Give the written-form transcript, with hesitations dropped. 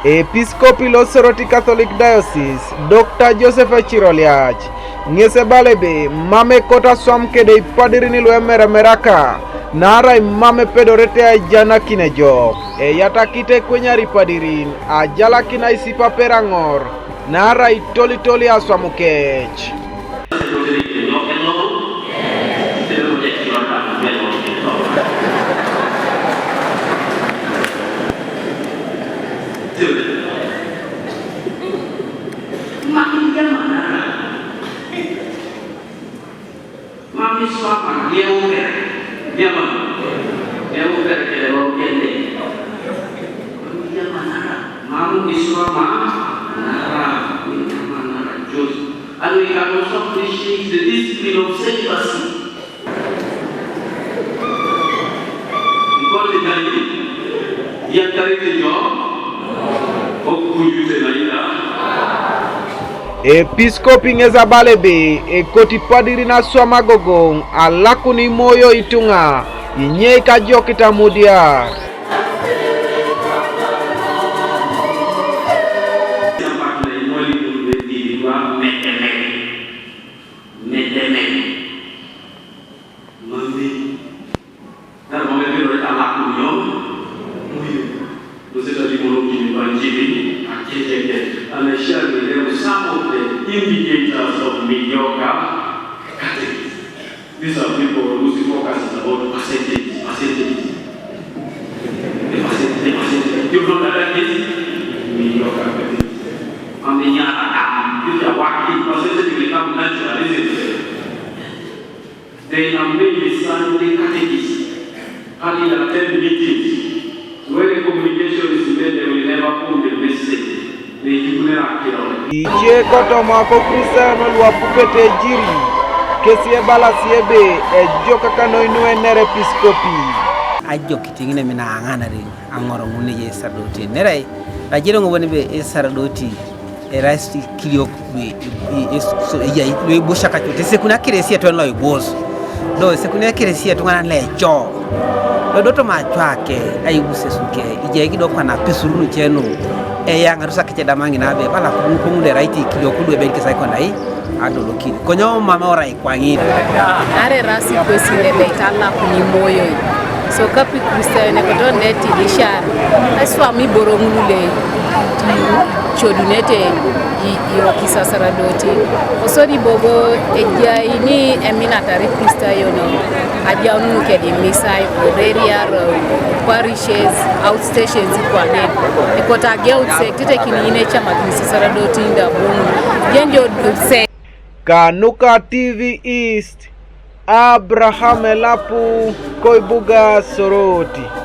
Episcopi lo Soroti Catholic Diocese Dr. Joseph Chiroliach ngese balebe mame kota swamke de Ipadren lo emera meraka nara mame pedorete ajana kinejo yata kite Ekwenyar Ipadren ajala kina isipa perangor nara itoli aswamukech. Makin dia mana? Mami suapa dia uber, dia mana? Dia uber ke dalam kende. Dia mana? Mamu isuama, nara, dia mana? Jos. And we can also appreciate the discipline of celibacy. Because the day, dia cari job, okuju senaida. Episcopi ngeza balebe ekoti Ipadren na swama gogong alakuni moyo itunga inye kajo kitamudia. And I share with them some of the indicators of mediocre categories. These are people whose focus is about percentage. The percentage. You know that is mediocre categories. And then if you are working, percentage will become natural, isn't it? They are mainly Sunday categories. Having attend meetings. When the communication is made, they will never put the message. Ije koto mako Kristiano lwa pupete jiri kesi ebala siebe ejoka kano inue nere Episcopi ajo kitingine mina angana ring angoro ngune ye sardoti nerai ajiro ngobone be sardoti erasti kilio so ya le bushaka chote sekuna kiresia to lo ibozo do sekuna kiresia to ngana lejo do doto machwake ayibuse suke ije gido kana pesuru cheno yang rusa kece damangi nabe pala kungunde raiti kilio kudu benki sai kondai adolo kini konyo mama ora ikwangi are rasi kwesi lebe itala kuni moyo so kapi Kristiano ko don neti dishar aswa mi borongule chodunete iyo kisasara doti osori bobo ejaini eminatari Kristiano ajaunu ke di misai oreria parishes outstations kwa net ikota geu sekte kinine chama kisasara doti nda bomu genjo se Kanuka TV East Abraham Elapu Koibuga Soroti.